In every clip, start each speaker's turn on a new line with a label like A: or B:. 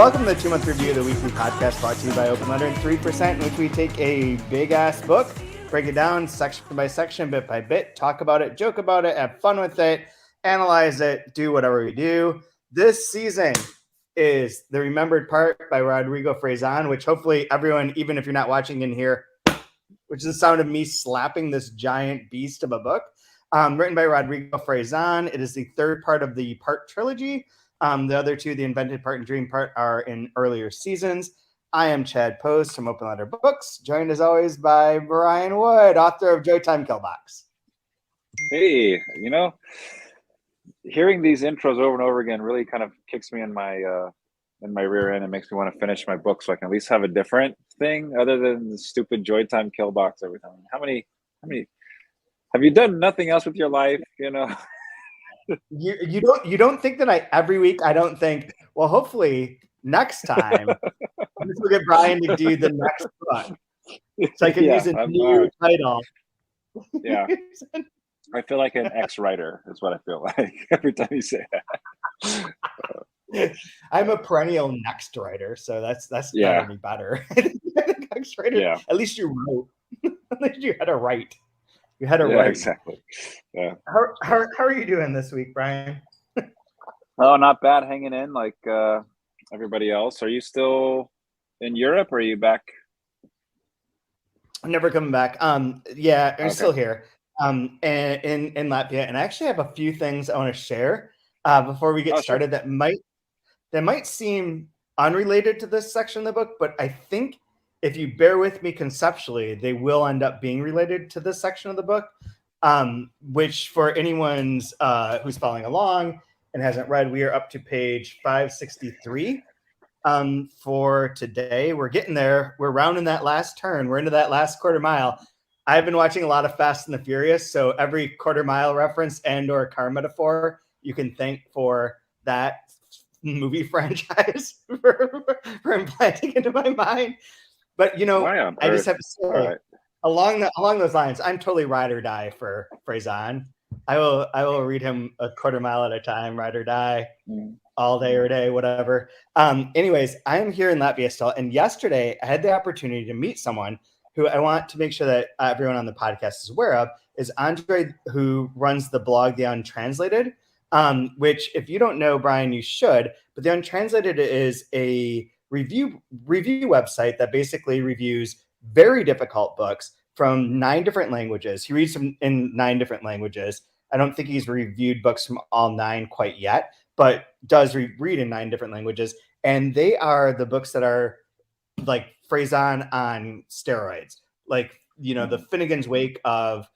A: Welcome to the 2-Month Review, the weekly podcast brought to you by Open Letter and 3%, in which we take a big-ass book, break it down section by section, bit by bit, talk about it, joke about it, have fun with it, analyze it, do whatever we do. This season is The Remembered Part by Rodrigo Frazan, which hopefully everyone, even if you're not watching in here, which is the sound of me slapping this giant beast of a book, written by Rodrigo Frazan. It is the third part of the Part trilogy. The other two, the Invented Part and Dream Part, are in earlier seasons. I am Chad Post from Open Letter Books, joined as always by Brian Wood, author of Joytime Killbox.
B: Hey, hearing these intros over and over again really kind of kicks me in my rear end and makes me want to finish my book so I can at least have a different thing other than the stupid Joytime Killbox every time. How many have you done nothing else with your life?
A: You don't think that every week I don't think, well, hopefully next time this will get Brian to do the next book. So I can use a new title.
B: Yeah. I feel like an ex-writer is what I feel like every time you say
A: that. I'm a perennial next writer, so that's gotta be better. Next writer. Yeah. At least you wrote. At least you had to write. You had to write.
B: Exactly. Yeah.
A: How are you doing this week, Brian?
B: Oh, not bad. Hanging in like everybody else. Are you still in Europe or are you back?
A: I'm never coming back. Yeah, I'm still here. And in Latvia, and I actually have a few things I want to share before we get started. Sure. that might seem unrelated to this section of the book, but I think if you bear with me conceptually, they will end up being related to this section of the book, which for anyone's who's following along and hasn't read, we are up to page 563 for today. We're getting there. We're rounding that last turn. We're into that last quarter mile. I've been watching a lot of Fast and the Furious, so every quarter mile reference and or car metaphor you can thank for that movie franchise for implanting into my mind. But I just have to say, along those lines, I'm totally ride or die for Frazan. I will read him a quarter mile at a time, ride or die, all day or day, whatever. Anyways, I'm here in Latvia still, and yesterday I had the opportunity to meet someone who I want to make sure that everyone on the podcast is aware of, is Andre, who runs the blog The Untranslated, which if you don't know, Brian, you should. But The Untranslated is a review website that basically reviews very difficult books from 9 different languages. He reads them in 9 different languages. I don't think he's reviewed books from all 9 quite yet, but does read in 9 different languages. And they are the books that are like Frazan on steroids, like, the Finnegan's Wake of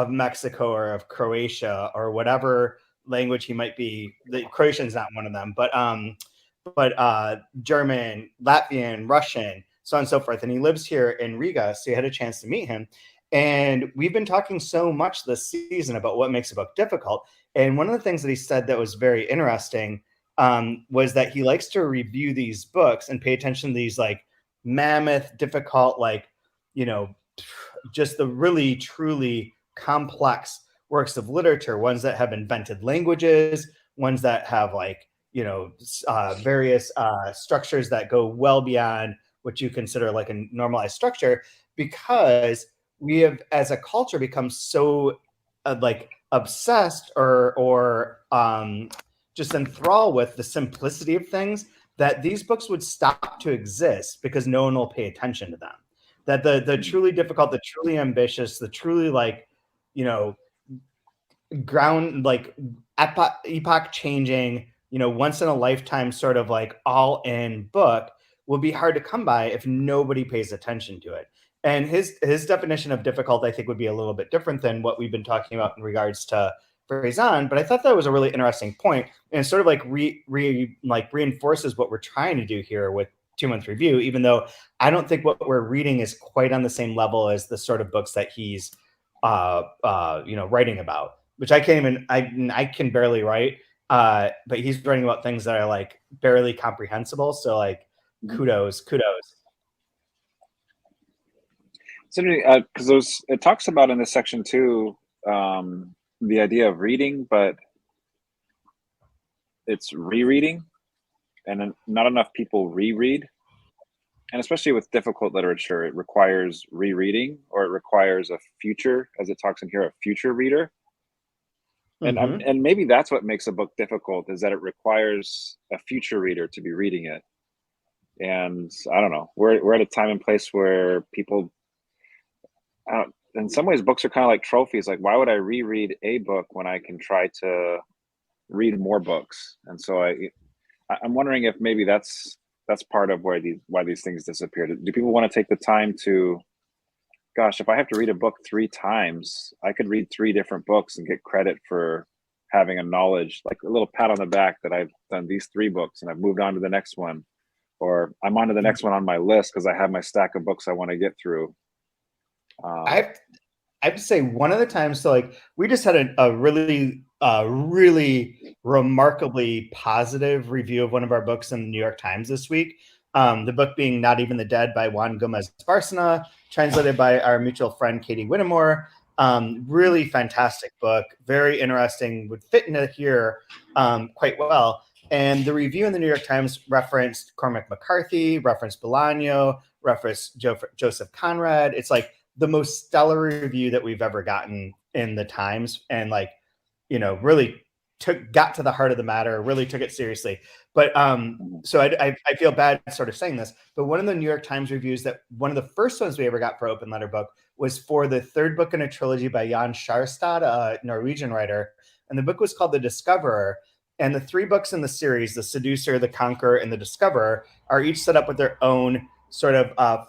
A: Mexico or of Croatia or whatever language he might be. The Croatian is not one of them, but German, Latvian, Russian, so on and so forth. And he lives here in Riga, so you had a chance to meet him. And we've been talking so much this season about what makes a book difficult. And one of the things that he said that was very interesting was that he likes to review these books and pay attention to these like mammoth, difficult, just the really, truly complex works of literature, ones that have invented languages, ones that have various structures that go well beyond what you consider like a normalized structure, because we have, as a culture, become so obsessed or just enthralled with the simplicity of things that these books would stop to exist because no one will pay attention to them. That the truly difficult, the truly ambitious, the truly ground, epoch changing, once in a lifetime sort of all in book will be hard to come by if nobody pays attention to it. And his definition of difficult, I think, would be a little bit different than what we've been talking about in regards to Frazan, but I thought that was a really interesting point, and sort of reinforces what we're trying to do here with 2-Month Review, even though I don't think what we're reading is quite on the same level as the sort of books that he's writing about, which I can't even, I can barely write, but he's writing about things that are barely comprehensible. So kudos.
B: It's interesting because it talks about in this section too, the idea of reading, but it's rereading. and not enough people reread. And especially with difficult literature, it requires rereading, or it requires a future, as it talks in here, a future reader. And maybe that's what makes a book difficult, is that it requires a future reader to be reading it. And I don't know, we're at a time and place where people, in some ways, books are kind of like trophies. Like, why would I reread a book when I can try to read more books? And so I'm wondering if maybe that's part of why these things disappeared. Do people want to take the time to, gosh, if I have to read a book 3 times, I could read 3 different books and get credit for having a knowledge, like a little pat on the back that I've done these 3 books and I've moved on to the next one, or I'm on to the next one on my list because I have my stack of books I want to get through.
A: I have to say, one of the times, so like we just had a really remarkably positive review of one of our books in the New York Times this week. The book being Not Even the Dead by Juan Gomez Barcena, translated by our mutual friend Katie Whittemore. Really fantastic book, very interesting, would fit into here quite well. And the review in the New York Times referenced Cormac McCarthy, referenced Bolaño, referenced Joseph Conrad. It's like the most stellar review that we've ever gotten in the Times, and like, really got to the heart of the matter, really took it seriously. But so I feel bad sort of saying this, but one of the New York Times reviews, that one of the first ones we ever got for Open Letter Book, was for the 3rd book in a trilogy by Jan Sjarstad, a Norwegian writer. And the book was called The Discoverer. And the 3 books in the series, The Seducer, The Conqueror, and The Discoverer, are each set up with their own sort of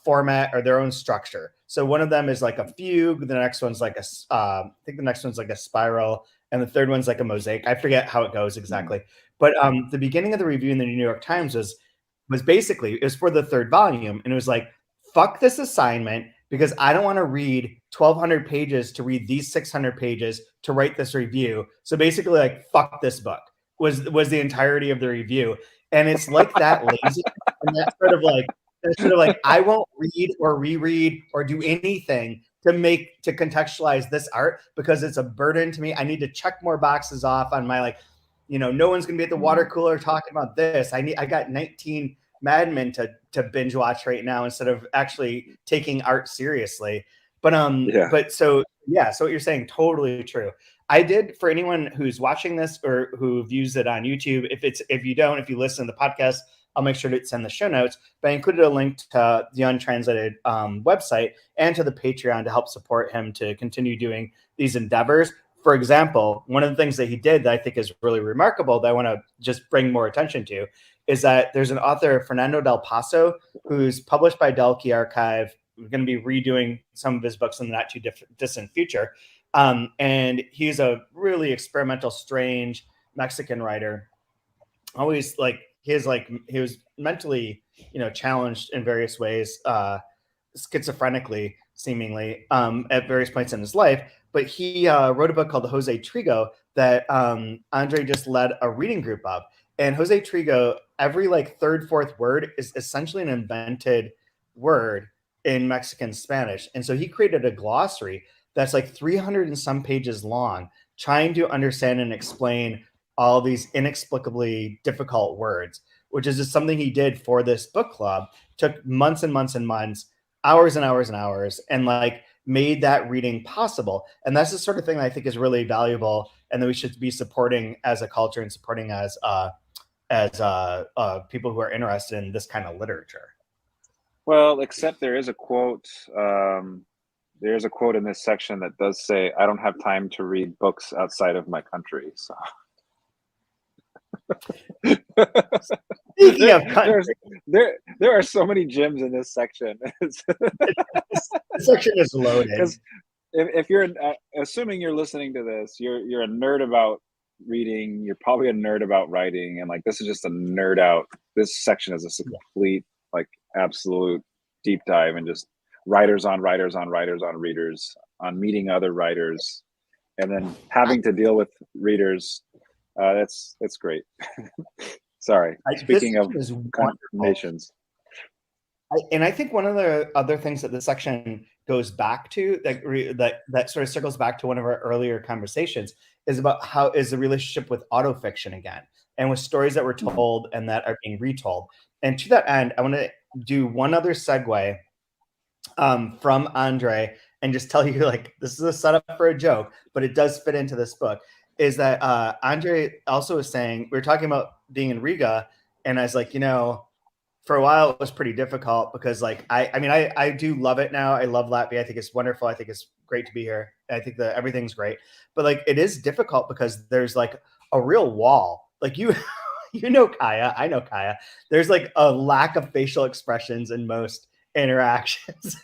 A: format or their own structure. So one of them is like a fugue. The next one's like I think the next one's like a spiral. And the third one's like a mosaic. I forget how it goes exactly. But the beginning of the review in the New York Times was basically, it was for the 3rd volume. And it was like, fuck this assignment, because I don't want to read 1,200 pages to read these 600 pages to write this review. So basically, like, fuck this book was the entirety of the review. And it's like that lazy, and that sort of like, I won't read or reread or do anything to contextualize this art, because it's a burden to me. I need to check more boxes off on my, like, no one's gonna be at the water cooler talking about this. I got 19 Mad Men to binge watch right now instead of actually taking art seriously. But so what you're saying, totally true. I did, for anyone who's watching this or who views it on YouTube, if you listen to the podcast, I'll make sure to send the show notes, but I included a link to the Untranslated website and to the Patreon to help support him to continue doing these endeavors. For example, one of the things that he did that I think is really remarkable that I want to just bring more attention to is that there's an author, Fernando Del Paso, who's published by Del Key Archive. We're going to be redoing some of his books in the not too distant future. And he's a really experimental, strange Mexican writer. Always he was mentally, challenged in various ways, schizophrenically, seemingly, at various points in his life. But he wrote a book called Jose Trigo that Andre just led a reading group of. And Jose Trigo, every 3rd, 4th word is essentially an invented word in Mexican Spanish. And so he created a glossary that's like 300 and some pages long, trying to understand and explain all these inexplicably difficult words, which is just something he did for this book club. Took months and months and months, hours and hours and hours, and made that reading possible. And that's the sort of thing that I think is really valuable, and that we should be supporting as a culture and supporting as people who are interested in this kind of literature.
B: Well, except there is a quote. There's a quote in this section that does say, "I don't have time to read books outside of my country." So.
A: Speaking of country,
B: there are so many gems in this section.
A: This section is loaded.
B: If you're assuming you're listening to this, you're a nerd about reading. You're probably a nerd about writing, and this is just a nerd out. This section is a complete, absolute deep dive, and just writers on writers on writers on readers, on meeting other writers, and then having to deal with readers. That's great. Sorry. Speaking of nations.
A: And I think one of the other things that the section goes back to, that sort of circles back to one of our earlier conversations, is about how is the relationship with autofiction again. and with stories that were told and that are being retold. And to that end, I want to do one other segue from Andre and just tell you, like, this is a setup for a joke, but it does fit into this book, is that Andre also was saying, we were talking about being in Riga, and I was like, for a while it was pretty difficult because like I do love it now. I love Latvia. I think it's wonderful. I think it's great to be here. I think that everything's great. But like it is difficult because there's like a real wall. Like you Kaya, I know Kaya. There's like a lack of facial expressions in most interactions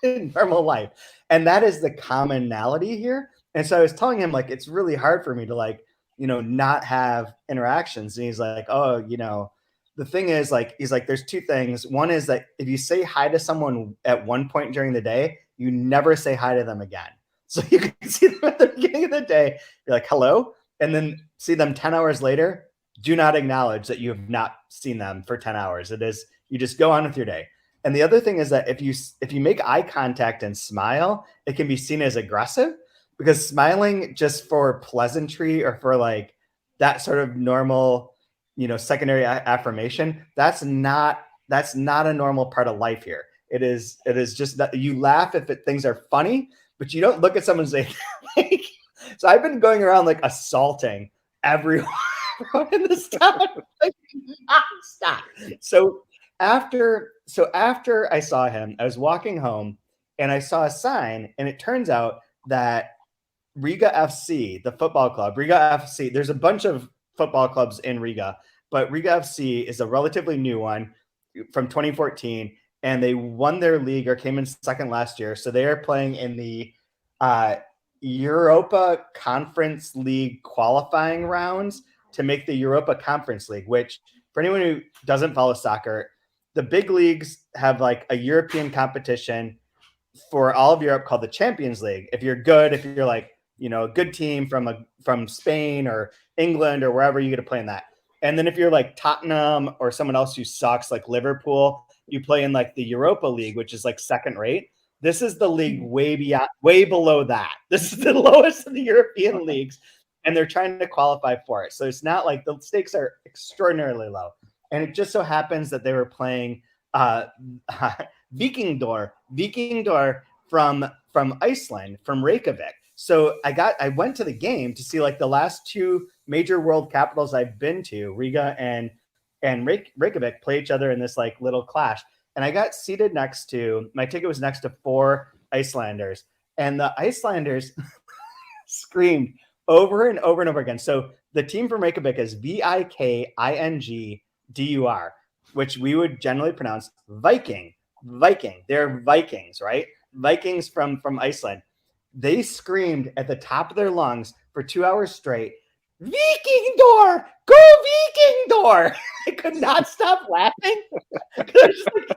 A: in normal life. And that is the commonality here. And so I was telling him like it's really hard for me to like, not have interactions. And he's like, oh, the thing is, like, he's like, there's two things. One is that if you say hi to someone at one point during the day, you never say hi to them again. So you can see them at the beginning of the day, you're like, hello, and then see them 10 hours later, do not acknowledge that you have not seen them for 10 hours. It is, you just go on with your day. And the other thing is that if you make eye contact and smile, it can be seen as aggressive, because smiling just for pleasantry or for like that sort of normal, secondary affirmation, that's not a normal part of life here. It is just that you laugh if things are funny, but you don't look at someone and say, like, so I've been going around like assaulting everyone in this town, like, stop. So after I saw him, I was walking home and I saw a sign, and it turns out that Riga FC, the football club, Riga FC, there's a bunch of football clubs in Riga, but Riga FC is a relatively new one from 2014, and they won their league or came in second last year. So they are playing in the Europa Conference League qualifying rounds to make the Europa Conference League, which for anyone who doesn't follow soccer, the big leagues have like a European competition for all of Europe called the Champions League. If you're good, if you're like, a good team from Spain or England or wherever, you get to play in that. And then if you're like Tottenham or someone else who sucks, like Liverpool, you play in like the Europa League, which is like second rate. This is the league way below that. This is the lowest of the European leagues, and they're trying to qualify for it. So it's not like the stakes are extraordinarily low. And it just so happens that they were playing Vikingdor from Iceland, from Reykjavik. So I went to the game to see like the last two major world capitals I've been to, Riga and Reykjavik, play each other in this like little clash. And I got seated my ticket was next to 4 Icelanders, and the Icelanders screamed over and over and over again. So the team from Reykjavik is Vikingdur, which we would generally pronounce Viking. They're Vikings, right? Vikings from Iceland. They screamed at the top of their lungs for 2 hours straight, Vikingdor, go Vikingdor. I could not stop laughing. Like,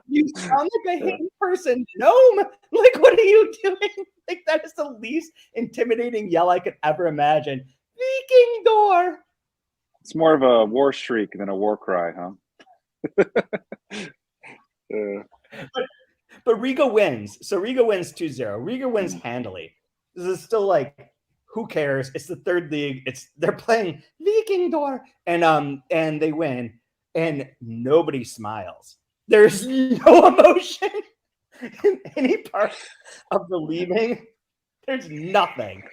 A: you sound like a hidden person. Gnome. Like, what are you doing? Like, that is the least intimidating yell I could ever imagine. Vikingdor.
B: It's more of a war shriek than a war cry, huh?
A: But Riga wins. So Riga wins 2-0. Riga wins handily. This is still like, who cares? It's the third league. They're playing Vikingdor, and they win, and nobody smiles. There's no emotion in any part of the leaving. There's nothing.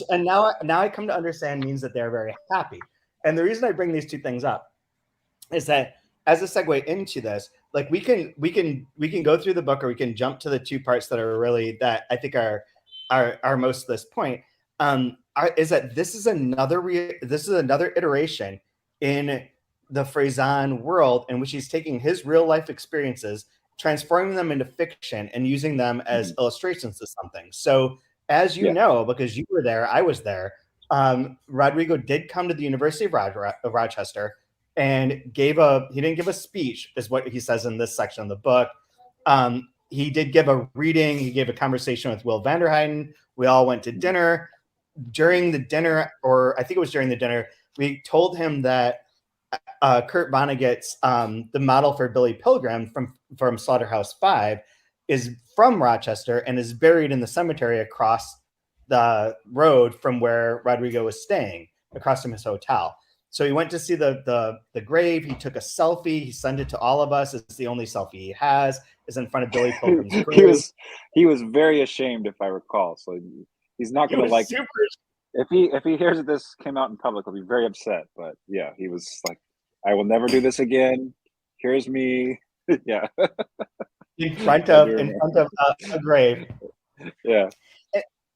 A: And now I come to understand means that they're very happy. And the reason I bring these two things up is that as a segue into this, like we can go through the book, or we can jump to the two parts that are really, that I think are most of this point. Is that this is another iteration in the Frazan world in which he's taking his real life experiences, transforming them into fiction, and using them as illustrations to something. So as you know, because you were there, I was there, Rodrigo did come to the University of Rochester and he didn't give a speech, is what he says in this section of the book. He did give a reading. He gave a conversation with Will Vanderheiden. We all went to dinner. During the dinner, or I think it was during the dinner, we told him that Kurt Vonnegut's the model for Billy Pilgrim from Slaughterhouse-Five is from Rochester and is buried in the cemetery across the road from where Rodrigo was staying, across from his hotel. So he went to see the grave. He took a selfie. He sent it to all of us. It's the only selfie he has. Is in front of Billy Pilgrim's grave.
B: He was very ashamed, if I recall. So he's not going to like.
A: Super.
B: If he hears that this came out in public, he'll be very upset. But yeah, he was like, "I will never do this again. Here's me." Yeah.
A: in front of a grave.
B: Yeah.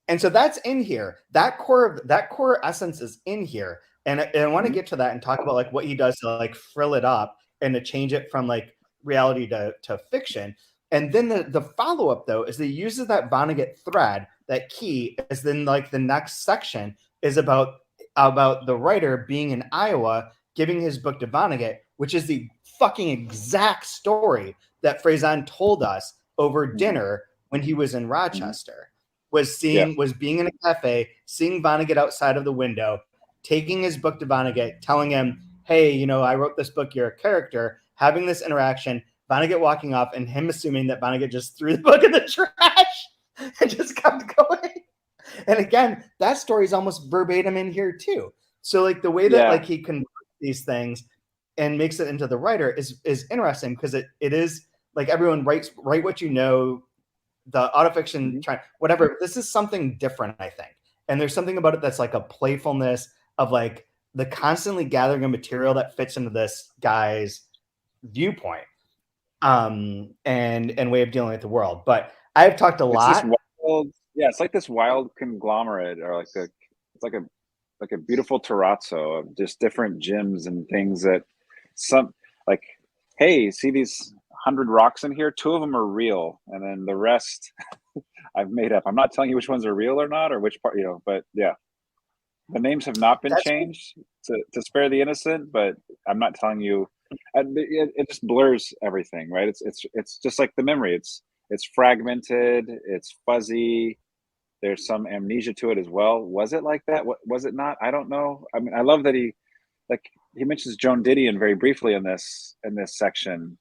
A: And so that's in here. That core essence is in here. And I want to get to that and talk about like what he does to like frill it up and to change it from like reality to fiction. And then the follow-up though is that he uses that Vonnegut thread, that key, as then like the next section is about the writer being in Iowa, giving his book to Vonnegut, which is the fucking exact story that Faison told us over dinner when he was in Rochester. Was being in a cafe, seeing Vonnegut outside of the window, taking his book to Vonnegut, telling him, "Hey, you know, I wrote this book. You're a character." Having this interaction, Vonnegut walking off, and him assuming that Vonnegut just threw the book in the trash and just kept going. And again, that story is almost verbatim in here too. So like the way that like he converts these things and makes it into the writer is interesting because it is like everyone write what you know. The autofiction, whatever. This is something different, I think. And there's something about it that's like a playfulness of like the constantly gathering of material that fits into this guy's viewpoint and way of dealing with the world. But I've talked a lot.
B: It's like this wild conglomerate, or it's like a beautiful terrazzo of just different gems and things that some like, hey, see these 100 rocks in here, 2 of them are real, and then the rest I've made up. I'm not telling you which ones are real or not, or which part, you know, but yeah, the names have not been changed to spare the innocent, but I'm not telling you. It just blurs everything, right? It's just like the memory. It's fragmented, it's fuzzy, there's some amnesia to it as well. Was it like that? What was it not? I don't know. I mean, I love that he mentions Joan Didion very briefly in this section.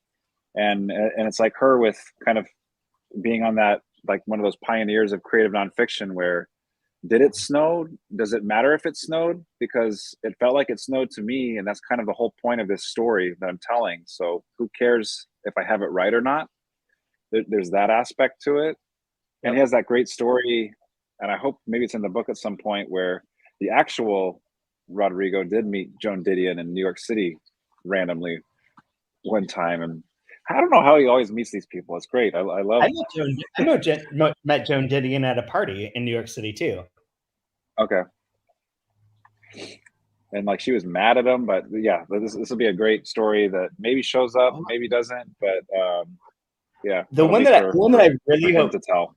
B: And it's like her with kind of being on that, like one of those pioneers of creative nonfiction where, did it snow? Does it matter if it snowed? Because it felt like it snowed to me. And that's kind of the whole point of this story that I'm telling. So who cares if I have it right or not? There's that aspect to it. And he has that great story. And I hope maybe it's in the book at some point where the actual Rodrigo did meet Joan Didion in New York City randomly one time. And I don't know how he always meets these people. It's great. I love.
A: I met Joan Didion at a party in New York City too.
B: Okay. And like she was mad at him, but yeah, this will be a great story that maybe shows up, maybe doesn't. But yeah,
A: the one that I really hope
B: to tell.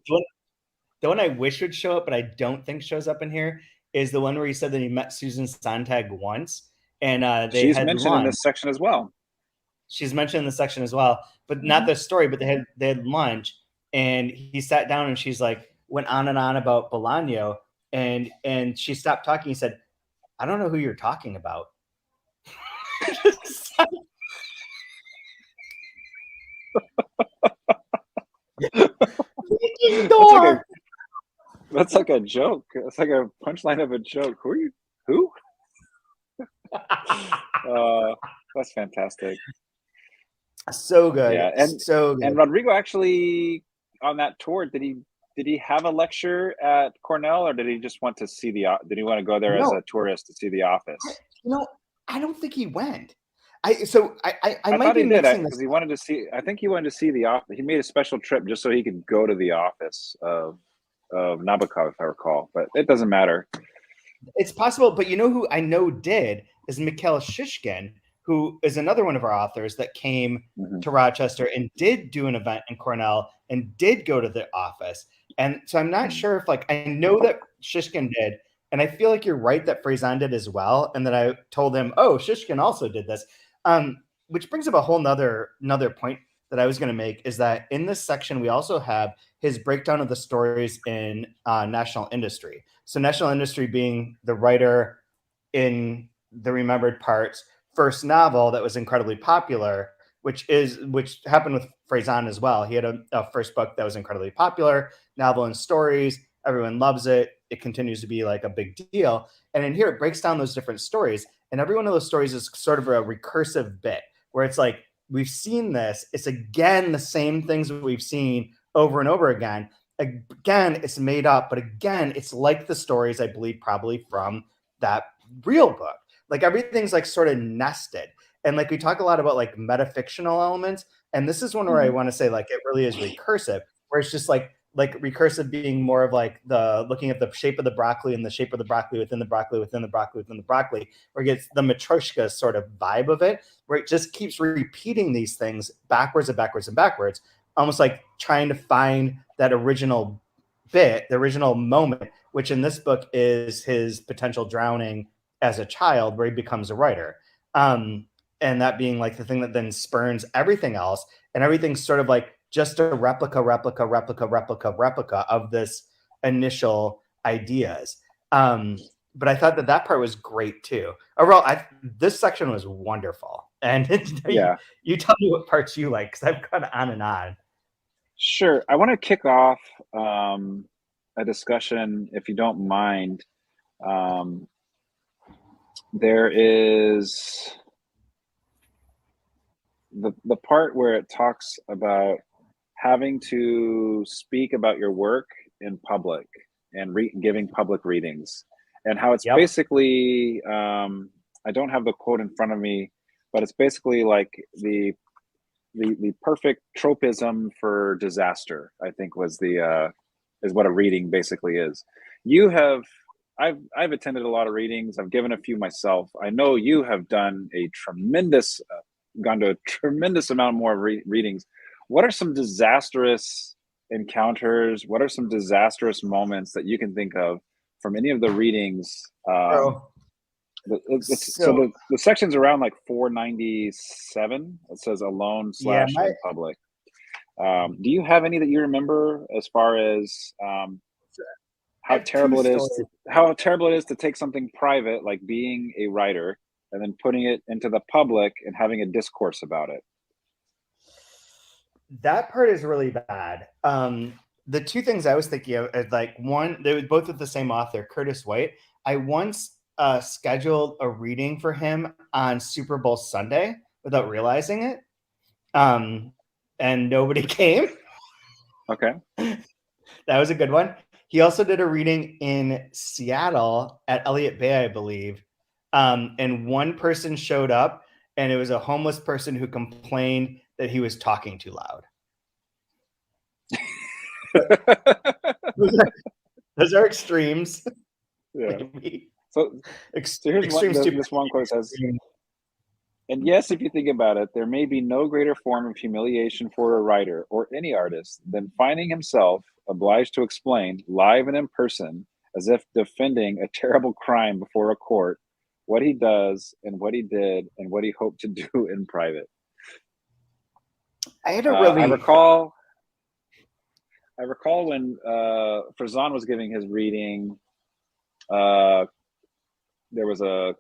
A: The one I wish would show up, but I don't think shows up in here, is the one where he said that he met Susan Sontag once, and
B: she's mentioned in this section as well.
A: She's mentioned in the section as well, but not the story. But they had lunch, and he sat down, and she's like went on and on about Bolaño, and she stopped talking. He said, "I don't know who you're talking about."
B: That's like a joke. It's like a punchline of a joke. Who are you? Who? That's fantastic.
A: So good.
B: Yeah, and Rodrigo actually on that tour, did he have a lecture at Cornell, or did he just want to see did he want to go there as a tourist to see the office?
A: I don't think he went. I
B: might be mixing this because he wanted to see. I think he wanted to see the office. He made a special trip just so he could go to the office of Nabokov, if I recall. But it doesn't matter.
A: It's possible, but you know who I know did is Mikhail Shishkin, who is another one of our authors that came to Rochester and did do an event in Cornell and did go to the office. And so I'm not sure if I know that Shishkin did, and I feel like you're right that Faison did as well. And then I told him, oh, Shishkin also did this. Which brings up a whole another point that I was going to make, is that in this section, we also have his breakdown of the stories in National Industry. So National Industry being the writer in the Remembered Parts first novel that was incredibly popular, which happened with Faison as well. He had a first book that was incredibly popular, novel and stories. Everyone loves it. It continues to be like a big deal. And in here, it breaks down those different stories. and every one of those stories is sort of a recursive bit where it's like, we've seen this. It's again the same things that we've seen over and over again. Again, it's made up, but again, it's like the stories I believe probably from that real book. Like everything's like sort of nested. And like we talk a lot about like metafictional elements. And this is one where I want to say like it really is recursive, where it's just like recursive being more of like the looking at the shape of the broccoli and the shape of the broccoli within the broccoli within the broccoli within the broccoli, where it gets the Matryoshka sort of vibe of it, where it just keeps repeating these things backwards and backwards and backwards, almost like trying to find that original bit, the original moment, which in this book is his potential drowning as a child, where he becomes a writer. And that being like the thing that then spurns everything else, and everything's sort of like just a replica of this initial ideas. But I thought that part was great too. Overall, this section was wonderful. And you tell me what parts you like, because I've gone on and on.
B: Sure. I want to kick off a discussion, if you don't mind. There is the part where it talks about having to speak about your work in public and giving public readings, and how it's basically, I don't have the quote in front of me, but it's basically like the perfect tropism for disaster, I think is what a reading basically is. I've attended a lot of readings. I've given a few myself. I know you have done gone to a tremendous amount more readings. What are some disastrous encounters? What are some disastrous moments that you can think of from any of the readings? So the section's around like 497. It says alone / in public. Do you have any that you remember as far as how terrible it is to take something private, like being a writer, and then putting it into the public and having a discourse about it?
A: That part is really bad. The two things I was thinking of is like, one, they were both with the same author, Curtis White. I once scheduled a reading for him on Super Bowl Sunday without realizing it. And nobody came.
B: Okay.
A: That was a good one. He also did a reading in Seattle at Elliott Bay, I believe. And one person showed up, and it was a homeless person who complained that he was talking too loud. Those are extremes.
B: Yeah. So here's this one quote says, and yes, if you think about it, there may be no greater form of humiliation for a writer or any artist than finding himself obliged to explain live and in person, as if defending a terrible crime before a court, what he does and what he did and what he hoped to do in private. I recall when Farzan was giving his reading, there was I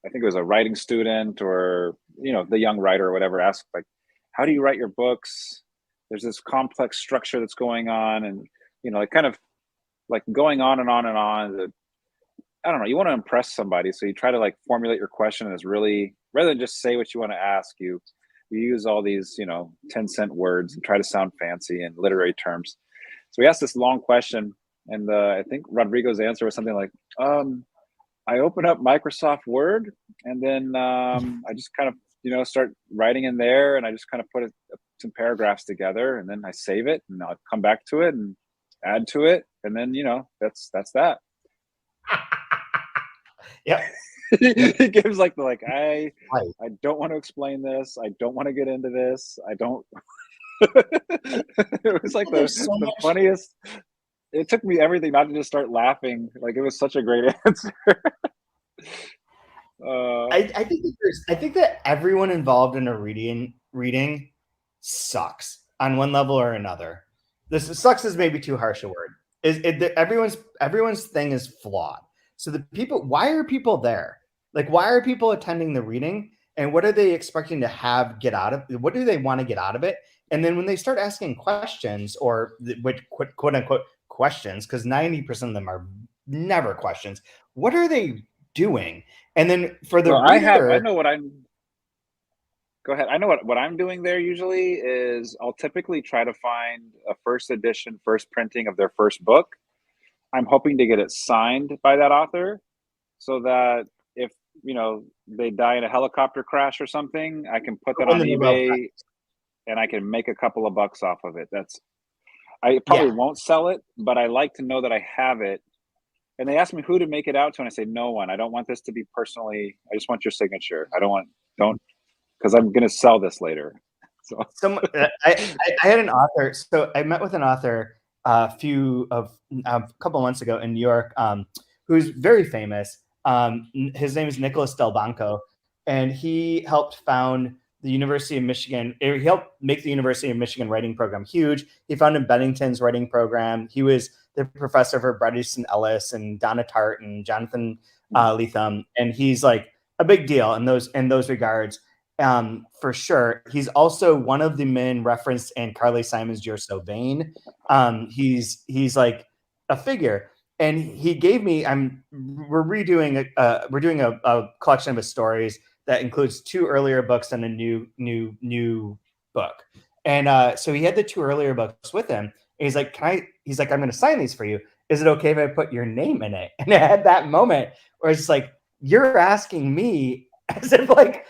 B: think it was a writing student, or the young writer or whatever, asked like, how do you write your books? There's this complex structure that's going on, and like kind of like going on and on and on. I don't know, you want to impress somebody, so you try to like formulate your question as really, rather than just say what you want to ask, you use all these 10-cent words and try to sound fancy in literary terms. So he asked this long question, and I think Rodrigo's answer was something like, I open up Microsoft Word, and then I just kind of start writing in there, and I just kind of put some paragraphs together, and then I save it, and I'll come back to it and add to it, and then that's that.
A: Yeah.
B: He gives like I don't want to explain this. I don't want to get into this. I don't. It was like the funniest. It took me everything not to just start laughing. Like, it was such a great answer.
A: I think that everyone involved in a reading sucks on one level or another. This sucks is maybe too harsh a word. Everyone's thing is flawed. So why are people there? Like, why are people attending the reading? And what are they expecting to get out of it? What do they want to get out of it? And then when they start asking questions, or quote unquote questions, because 90% of them are never questions, what are they doing? And then for the
B: Well, I
A: reader,
B: know what I'm. Go ahead. I know what I'm doing there usually is I'll typically try to find a first edition, first printing of their first book. I'm hoping to get it signed by that author so that if, they die in a helicopter crash or something, I can put that
A: win
B: on
A: the Nobel Prize.
B: eBay and I can make a couple of bucks off of it. I probably
A: Yeah.
B: won't sell it, but I like to know that I have it. And they ask me who to make it out to, and I say no one. I don't want this to be personally. I just want your signature. Don't because I'm going to sell this later. So
A: I had an author. So I met with an author a couple months ago in New York, who's very famous. His name is Nicholas Delbanco, and he helped found the University of Michigan. He helped make the University of Michigan writing program huge. He founded Bennington's writing program. He was the professor for Bret Easton Ellis and Donna Tartt and Jonathan Lethem, and he's like a big deal in those regards. For sure. He's also one of the men referenced in Carly Simon's You're So Vain. He's like a figure. And he gave me, we're doing a collection of his stories that includes 2 earlier books and a new book. And so he had the 2 earlier books with him. And he's like, I'm going to sign these for you. Is it okay if I put your name in it? And I had that moment where it's like, you're asking me as if like,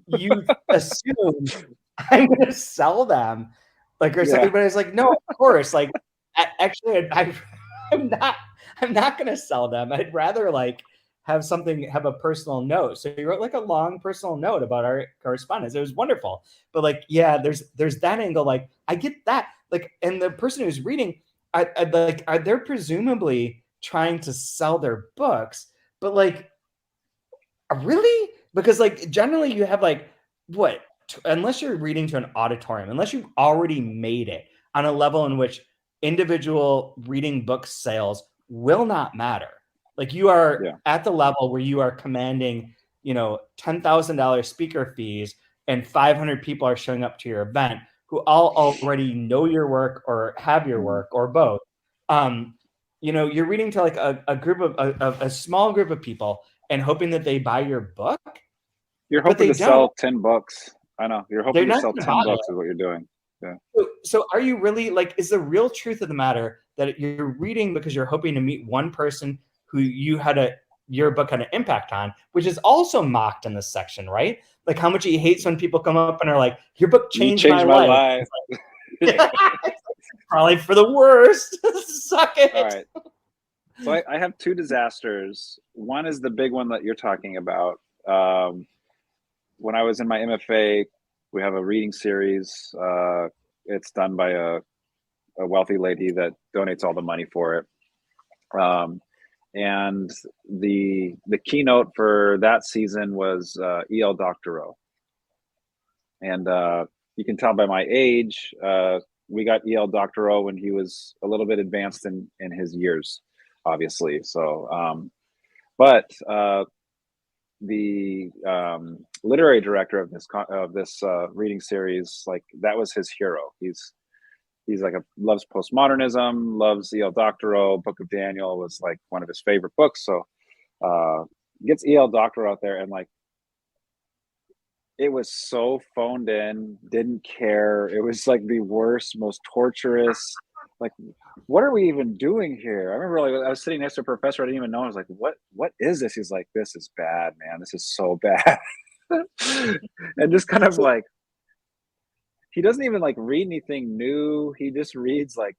A: you assume I'm going to sell them, like, or something. But I was like, no, of course. Like, actually, I'm not going to sell them. I'd rather like have a personal note. So he wrote like a long personal note about our correspondence. It was wonderful. But like, yeah, there's that angle. Like, I get that. Like, and the person who's reading, they're presumably trying to sell their books, but like, really? Because like generally you have like unless you're reading to an auditorium, unless you've already made it on a level in which individual reading book sales will not matter. Like you are at the level where you are commanding, $10,000 speaker fees and 500 people are showing up to your event who all already know your work or have your work or both. You're reading to like a group of a small group of people and hoping that they buy your book.
B: You're hoping to sell 10 books. I know. You're hoping to sell 10 books is what you're doing. Yeah.
A: So are you really like, is the real truth of the matter that you're reading because you're hoping to meet one person who your book had an impact on, which is also mocked in this section, right? Like how much he hates when people come up and are like, your book changed my life. Like, probably for the worst. Suck it.
B: All right. So I have 2 disasters. One is the big one that you're talking about. When I was in my MFA, we have a reading series. It's done by a wealthy lady that donates all the money for it. And the keynote for that season was E.L. Doctorow. And you can tell by my age, we got E.L. Doctorow when he was a little bit advanced in his years, obviously. So, but the literary director of this reading series, like that was his hero. He's like loves postmodernism, loves E.L. Doctorow. Book of Daniel was like one of his favorite books. So gets E.L. Doctorow out there, and like it was so phoned in, didn't care. It was like the worst, most torturous. Like, what are we even doing here? I remember like I was sitting next to a professor I didn't even know. I was like, what is this? He's like, this is bad, man. This is so bad. And just kind of like, he doesn't even like read anything new. He just reads like,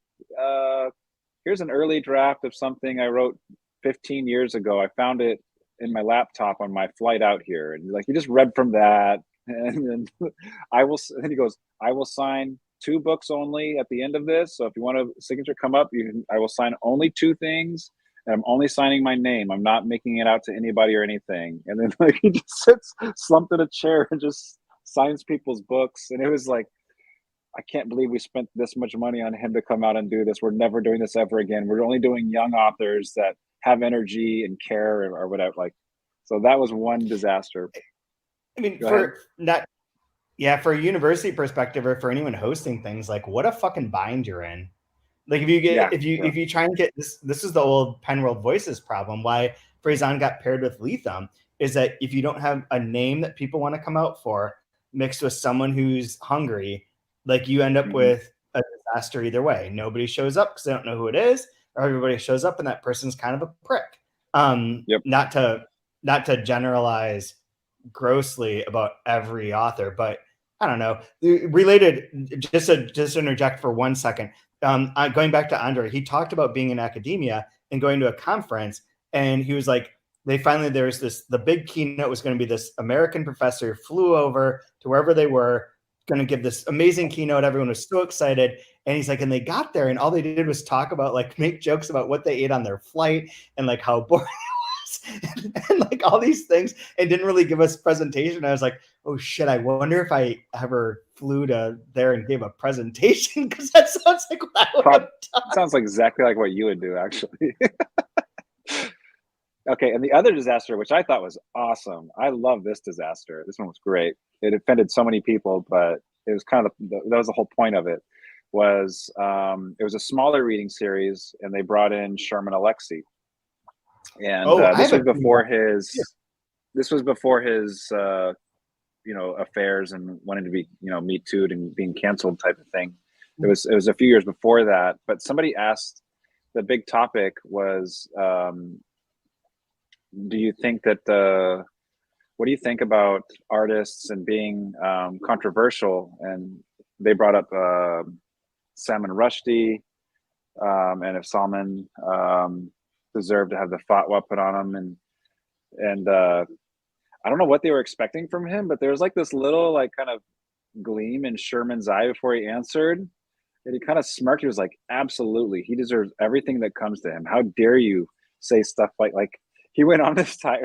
B: here's an early draft of something I wrote 15 years ago. I found it in my laptop on my flight out here. And like, he just read from that. And then then he goes, I will sign 2 books only at the end of this. So if you want a signature come up, I will sign only 2 things. And I'm only signing my name. I'm not making it out to anybody or anything. And then like he just sits slumped in a chair and just signs people's books. And it was like, I can't believe we spent this much money on him to come out and do this. We're never doing this ever again. We're only doing young authors that have energy and care or whatever. Like, so that was one disaster.
A: I mean, for a university perspective or for anyone hosting things, like what a fucking bind you're in. Like if you try and get this is the old Penworld Voices problem. Why Faison got paired with Lethem is that if you don't have a name that people want to come out for mixed with someone who's hungry, like you end up with a disaster either way. Nobody shows up because they don't know who it is, or everybody shows up and that person's kind of a prick. Not to generalize grossly about every author, but I don't know. Related, just to interject for 1 second. Going back to Andre, he talked about being in academia and going to a conference, and he was like, the big keynote was going to be this American professor flew over to wherever they were, going to give this amazing keynote. Everyone was so excited. And he's like, and they got there and all they did was talk about, like, make jokes about what they ate on their flight and like how boring it was and like all these things, and didn't really give us presentation. I was like, oh shit, I wonder if I ever flew to there and gave a presentation, because that sounds like what I would have done.
B: Sounds like exactly like what you would do, actually. Okay, and the other disaster, which I thought was awesome. I love this disaster. This one was great. It offended so many people, but it was kind of that was the whole point of it. Was it was a smaller reading series, and they brought in Sherman Alexie, and this was before his. Yeah. This was before his, affairs and wanting to be, Me Too'd and being canceled type of thing. It was a few years before that. But somebody asked, the big topic was. Do you think that what do you think about artists and being controversial? And they brought up Salman Rushdie, and if Salman deserved to have the fatwa put on him, and I don't know what they were expecting from him, but there was like this little like kind of gleam in Sherman's eye before he answered, and he kind of smirked. He was like, "Absolutely, he deserves everything that comes to him. How dare you say stuff like?" He went on this time,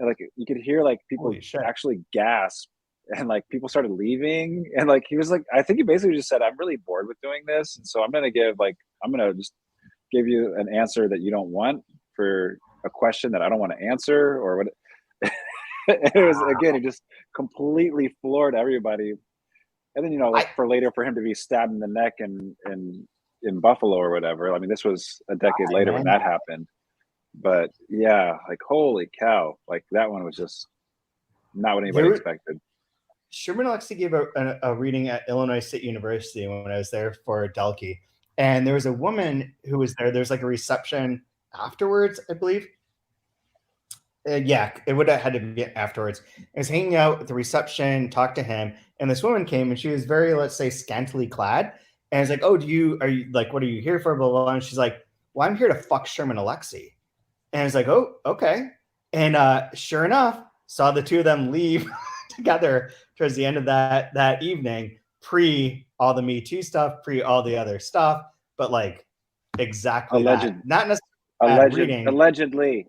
B: like you could hear like people actually gasp, and like people started leaving, and like he was like, I think he basically just said, "I'm really bored with doing this, and so I'm gonna just give you an answer that you don't want for a question that I don't want to answer," or what. It was, again, he just completely floored everybody, and then for later for him to be stabbed in the neck in Buffalo or whatever. I mean, this was a decade later when that happened. But yeah, like holy cow, like that one was just not what anybody expected.
A: Sherman Alexie gave a reading at Illinois State University when I was there for Delkey, and there was a woman who was there. There's like a reception afterwards, I believe. Yeah, it would have had to be afterwards. I was hanging out at the reception, talked to him, and this woman came, and she was very, let's say, scantily clad. And I was like, "Oh, are you like, what are you here for?" Blah blah blah. And she's like, "Well, I'm here to fuck Sherman Alexie." And it's like, oh, okay. And sure enough, saw the two of them leave together towards the end of that evening, pre all the Me Too stuff, pre all the other stuff, but like exactly that. Not necessarily reading.
B: Allegedly.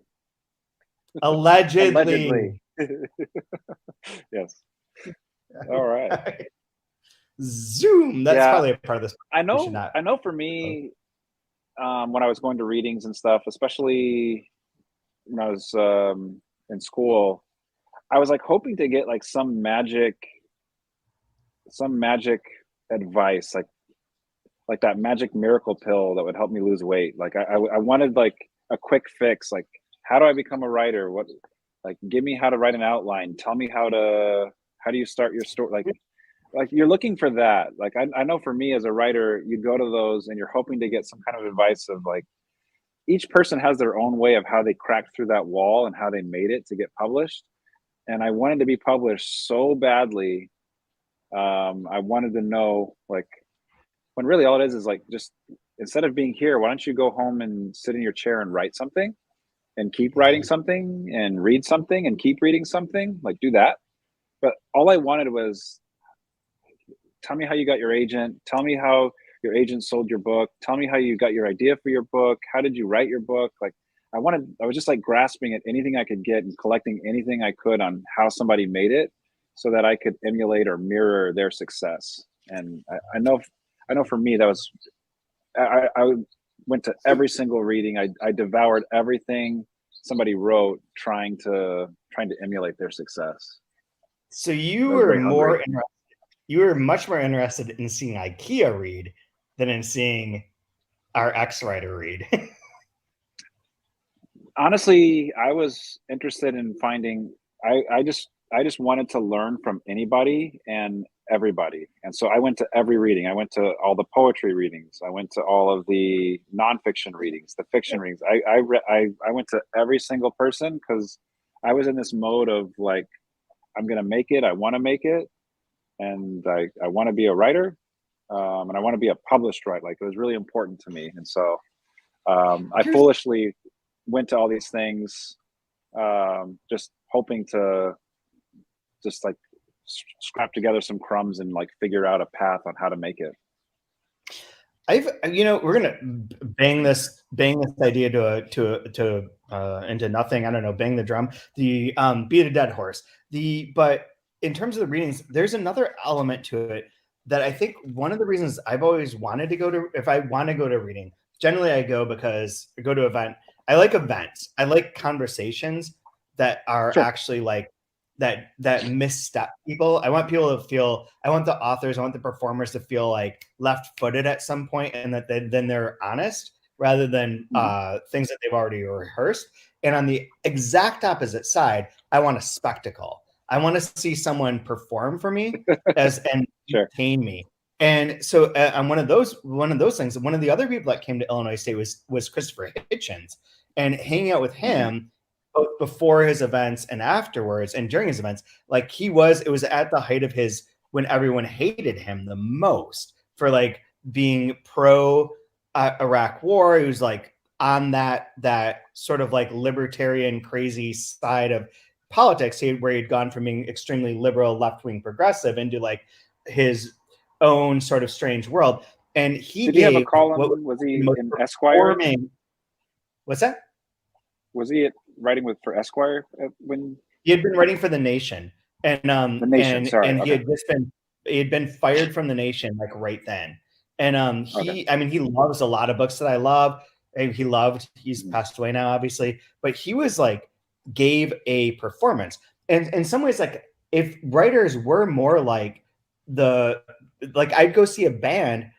B: Yes. All right.
A: Zoom. That's probably a part of this.
B: I know for me, when I was going to readings and stuff, especially when I was in school, I was like hoping to get like some magic advice, like that magic miracle pill that would help me lose weight. Like I wanted like a quick fix. Like, how do I become a writer? What, like, give me how to write an outline. Tell me how do you start your story? Like you're looking for that. Like I know for me as a writer, you go to those and you're hoping to get some kind of advice of like, each person has their own way of how they cracked through that wall and how they made it to get published. And I wanted to be published so badly. I wanted to know, like, when really all it is like, just instead of being here, why don't you go home and sit in your chair and write something and keep writing something and read something and keep reading something, like do that. But all I wanted was, tell me how you got your agent. Tell me how your agent sold your book. Tell me how you got your idea for your book. How did you write your book? Like I was just like grasping at anything I could get and collecting anything I could on how somebody made it so that I could emulate or mirror their success. And I know for me, that was, I went to every single reading. I devoured everything somebody wrote trying to emulate their success.
A: So you were much more interested in seeing IKEA read than in seeing our ex-writer read.
B: honestly, I was interested in finding. I just wanted to learn from anybody and everybody, and so I went to every reading. I went to all the poetry readings. I went to all of the nonfiction readings, the fiction readings. I went to every single person because I was in this mode of like, I'm gonna make it. I want to make it, and I want to be a writer, and I want to be a published writer. Like, it was really important to me, and so I
A: Here's
B: foolishly went to all these things, just hoping to just like scrap together some crumbs and like figure out a path on how to make it.
A: we're gonna bang this idea into nothing. I don't know, bang the drum. The beat a dead horse. But in terms of the readings, there's another element to it that I think one of the reasons I've always wanted to go to, if I want to go to a reading, generally I go because I go to an event. I like events. I like conversations that are
B: Sure.
A: actually like that misstep people. I want people to feel, I want the authors, I want the performers to feel like left-footed at some point, and that then they're honest rather than things that they've already rehearsed. And on the exact opposite side, I want a spectacle. I want to see someone perform for me and
B: Sure.
A: entertain me. And so on one of those things, one of the other people that came to Illinois State was Christopher Hitchens, and hanging out with him both before his events and afterwards and during his events, like it was at the height of his, when everyone hated him the most for like being pro Iraq war. He was like on that sort of like libertarian crazy side of politics, where he'd gone from being extremely liberal, left-wing progressive into like his own sort of strange world. And he
B: Did he have a
A: gave
B: column? Was he in Esquire?
A: What's that?
B: Was he writing for Esquire when
A: He had been writing for The Nation, and
B: the Nation? Sorry,
A: and
B: okay.
A: he had been fired from The Nation like right then. And
B: Okay.
A: I mean, he loves a lot of books that I love. He's passed away now, obviously, but he was like, gave a performance. And in some ways, like, if writers were more like I'd go see a band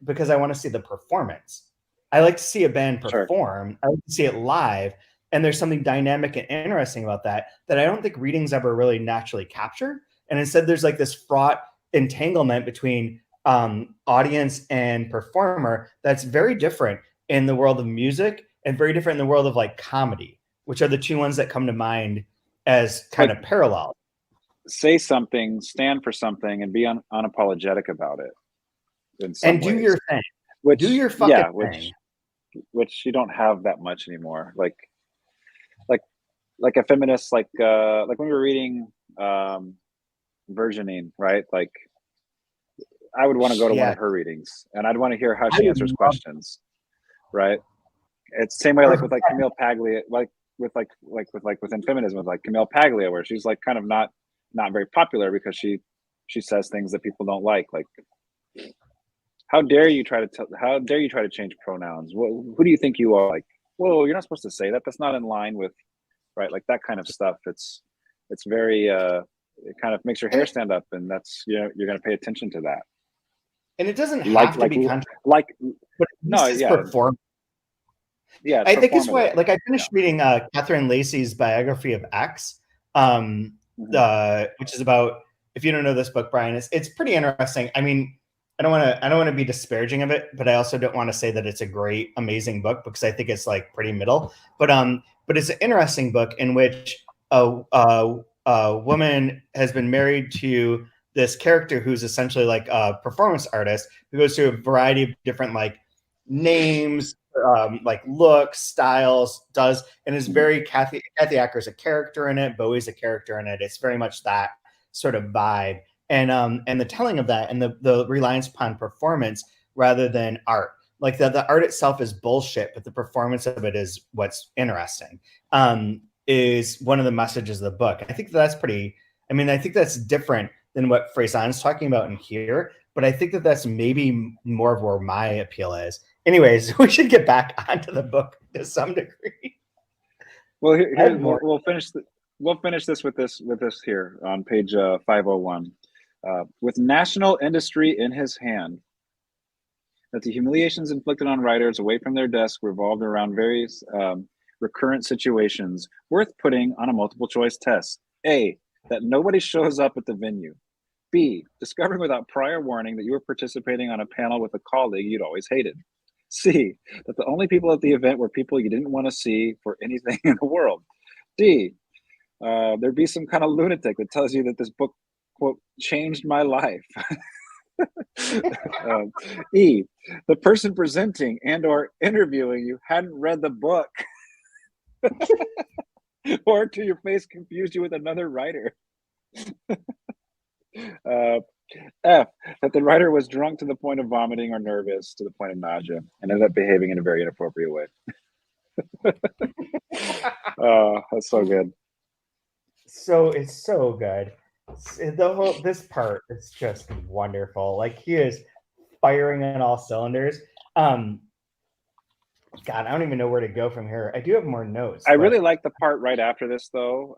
A: because I want to see the performance. I like to see a band
B: Sure.
A: perform. I like to see it live. And there's something dynamic and interesting about that I don't think readings ever really naturally capture. And instead, there's like this fraught entanglement between audience and performer that's very different in the world of music and very different in the world of like comedy, which are the two ones that come to mind as kind of parallel.
B: Say something, stand for something, and be unapologetic about it. In some
A: and do
B: ways.
A: your thing. Do your fucking thing.
B: Which you don't have that much anymore. Like a feminist, like when we were reading Versioning, right? Like, I would want to go to one of her readings, and I'd want to hear how she answers questions, right? It's the same way like with like Camille Paglia, like within feminism with like Camille Paglia, where she's like kind of not very popular because she says things that people don't like. How dare you try to change pronouns? Who do you think you are? Like, whoa, you're not supposed to say that. That's not in line with, right? Like that kind of stuff. It's very it kind of makes your hair stand up, and that's, you're going to pay attention to that.
A: And it doesn't have to be controversial, but
B: no, yeah,
A: perform.
B: yeah.
A: I think it's why, like, I finished reading Catherine Lacey's biography of X, which is about, if you don't know this book, Brian, it's pretty interesting. I mean, I don't want to be disparaging of it, but I also don't want to say that it's a great, amazing book, because I think it's like pretty middle. But it's an interesting book in which a woman has been married to this character who's essentially like a performance artist who goes through a variety of different like names, like looks, styles, and is very Kathy Acker is a character in it. Bowie's a character in it. It's very much that sort of vibe. And the telling of that and the reliance upon performance rather than art. Like the art itself is bullshit, but the performance of it is what's interesting. Is one of the messages of the book. I think that's pretty. I mean, I think that's different than what Freysan's talking about in here, but I think that's maybe more of where my appeal is. Anyways, we should get back onto the book to some degree.
B: Well, we'll finish. We'll finish this with this here on page 501. With national industry in his hand, that the humiliations inflicted on writers away from their desk revolved around various recurrent situations worth putting on a multiple choice test. A, that nobody shows up at the venue. B, discovering without prior warning that you were participating on a panel with a colleague you'd always hated. C, that the only people at the event were people you didn't want to see for anything in the world. D, there'd be some kind of lunatic that tells you that this book, quote, changed my life. E, the person presenting and or interviewing you hadn't read the book. Or to your face confused you with another writer. F, that the writer was drunk to the point of vomiting or nervous to the point of nausea and ended up behaving in a very inappropriate way. That's so good.
A: So it's so good. This part is just wonderful. Like, he is firing on all cylinders. God, I don't even know where to go from here. I do have more notes.
B: I really like the part right after this, though,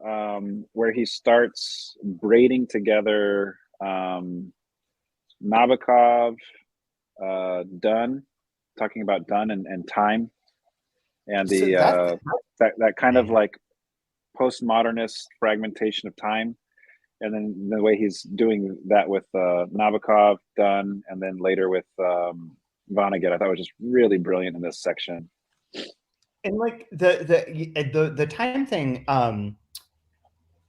B: where he starts braiding together Nabokov, Dunn, talking about Dunn and time, and the that kind of like postmodernist fragmentation of time, and then the way he's doing that with Nabokov, Dunn, and then later with Vonnegut, I thought was just really brilliant in this section.
A: And like the time thing,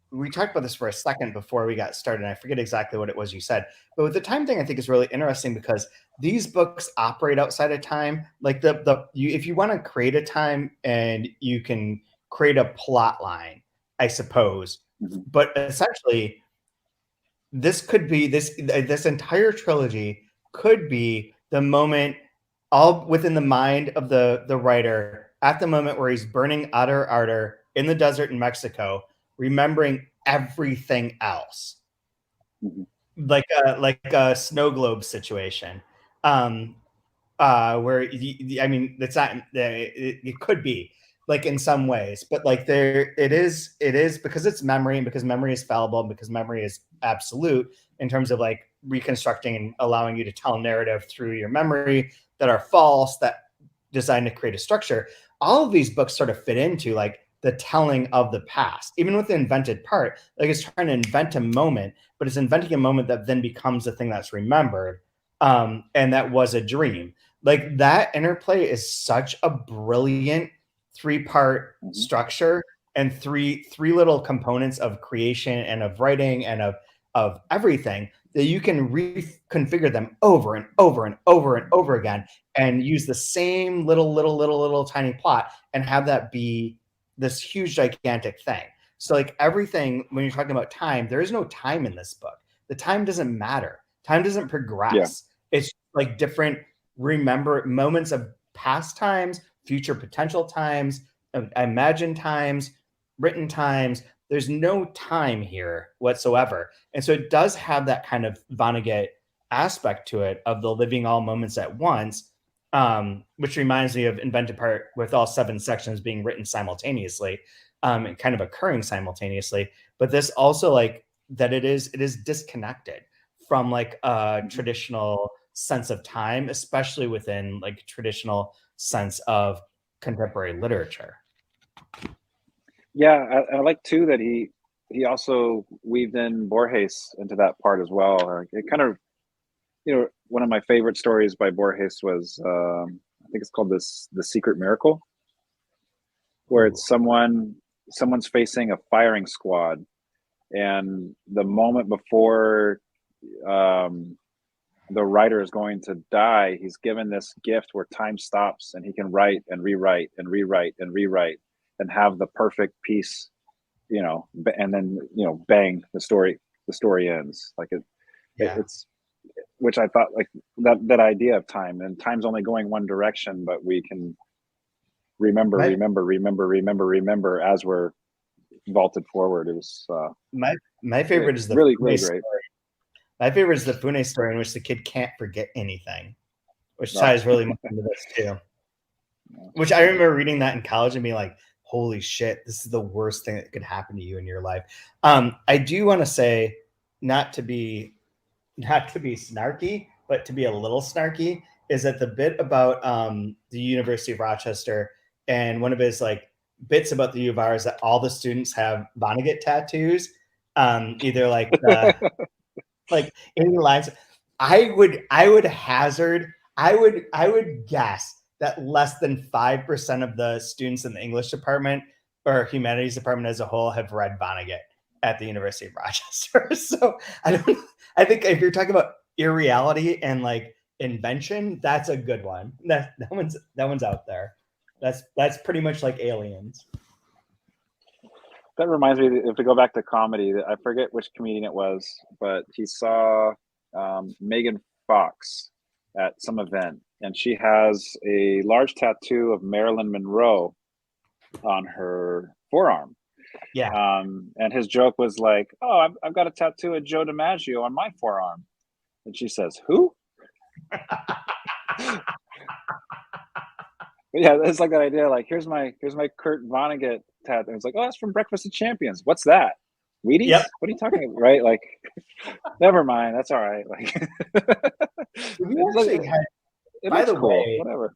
A: we talked about this for a second before we got started, and I forget exactly what it was you said, but with the time thing, I think is really interesting because these books operate outside of time. Like if you want to create a time, and you can create a plot line, I suppose, but essentially this could be this entire trilogy could be the moment, all within the mind of the writer, at the moment where he's burning Ardor in the desert in Mexico, remembering everything else, like a snow globe situation, where I mean, it's not. It could be like in some ways, but like it is because it's memory, and because memory is fallible, and because memory is absolute in terms of like reconstructing and allowing you to tell narrative through your memory that are false, that designed to create a structure. All of these books sort of fit into like the telling of the past, even with the invented part. Like, it's trying to invent a moment, but it's inventing a moment that then becomes the thing that's remembered, and that was a dream. Like, that interplay is such a brilliant three-part structure, and three little components of creation and of writing and of everything, that you can reconfigure them over and over and over and over again, and use the same little tiny plot and have that be this huge gigantic thing. So like everything, when you're talking about time, there is no time in this book. The time doesn't matter. Time doesn't progress. Yeah. It's like different moments of past times, future potential times, imagined times, written times. There's no time here whatsoever. And so it does have that kind of Vonnegut aspect to it, of the living all moments at once, which reminds me of Invented Part, with all 7 sections being written simultaneously, and kind of occurring simultaneously. But this also, like, that it is disconnected from like a traditional sense of time, especially within like traditional sense of contemporary literature.
B: Yeah, I like too that he also weaved in Borges into that part as well. It kind of, one of my favorite stories by Borges was, I think it's called The Secret Miracle, where it's someone's facing a firing squad, and the moment before the writer is going to die, he's given this gift where time stops and he can write and rewrite and rewrite and rewrite and have the perfect piece, and then bang, the story ends. Like it's, which I thought, like, that idea of time, and time's only going one direction, but we can remember as we're vaulted forward. It was
A: my favorite is the
B: really great.
A: My favorite is the Fune story, in which the kid can't forget anything, which ties really much into this too. Which I remember reading that in college and being like, holy shit, this is the worst thing that could happen to you in your life. I do want to say, not to be snarky, but to be a little snarky, is that the bit about the University of Rochester and one of his like bits about the U of R is that all the students have Vonnegut tattoos, either like like any lines. I would hazard, I would guess that less than 5% of the students in the English department or humanities department as a whole have read Vonnegut at the University of Rochester. So I think if you're talking about irreality and like invention, that's a good one. That one's out there. That's pretty much like Aliens.
B: That reminds me, if we go back to comedy, I forget which comedian it was, but he saw Megan Fox at some event, and she has a large tattoo of Marilyn Monroe on her forearm.
A: Yeah.
B: And his joke was like, "Oh, I've got a tattoo of Joe DiMaggio on my forearm," and she says, "Who?" But yeah, it's like that idea. Like, here's my Kurt Vonnegut tattoo. It's like, oh, that's from Breakfast of Champions. What's that? Wheaties?
A: Yep.
B: What are you talking about? Right? Like, never mind. That's all right. Like,
A: we actually had, by the
B: cool.
A: way,
B: whatever.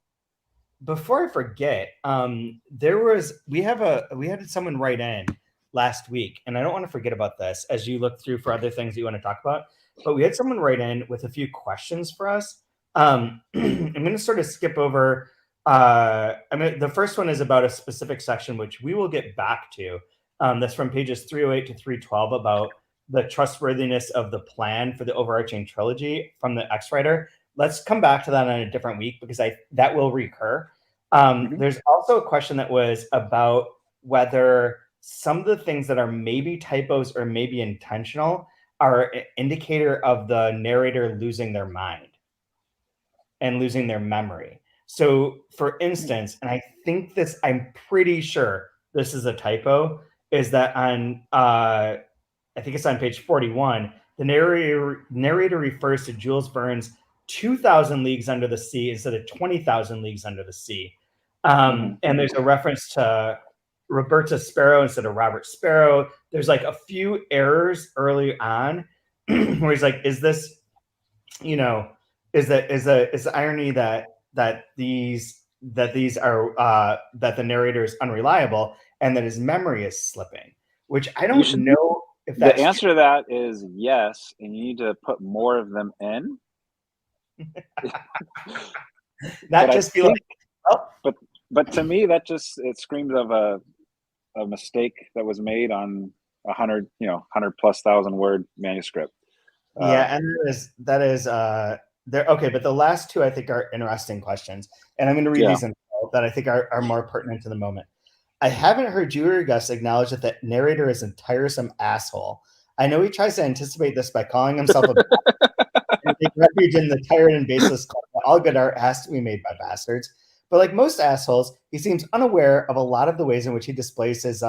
A: Before I forget, we had someone write in last week, and I don't want to forget about this as you look through for other things that you want to talk about. But we had someone write in with a few questions for us. I'm going to sort of skip over. The first one is about a specific section, which we will get back to. That's from pages 308 to 312 about the trustworthiness of the plan for the overarching trilogy from the X-Writer. Let's come back to that on a different week because that will recur. There's also a question that was about whether some of the things that are maybe typos or maybe intentional are an indicator of the narrator losing their mind and losing their memory. So, for instance, and I'm pretty sure this is a typo, is that on, I think it's on page 41, the narrator refers to Jules Verne's 2,000 Leagues Under the Sea instead of 20,000 Leagues Under the Sea. And there's a reference to Roberta Sparrow instead of Robert Sparrow. There's like a few errors early on where he's like, is this, is the irony that these are that the narrator is unreliable and that his memory is slipping, which I don't know if that's
B: the answer to that is yes, and you need to put more of them in.
A: Not just be like, oh.
B: But to me, it screams of a mistake that was made on 100 plus thousand word manuscript.
A: Yeah, and that is there. Okay, but the last two I think are interesting questions, and I'm going to read these in that I think are more pertinent to the moment. I haven't heard you or Gus acknowledge that the narrator is a tiresome asshole. I know he tries to anticipate this by calling himself a and take refuge in the tired and baseless club that all good art has to be made by bastards. But like most assholes, he seems unaware of a lot of the ways in which he displays his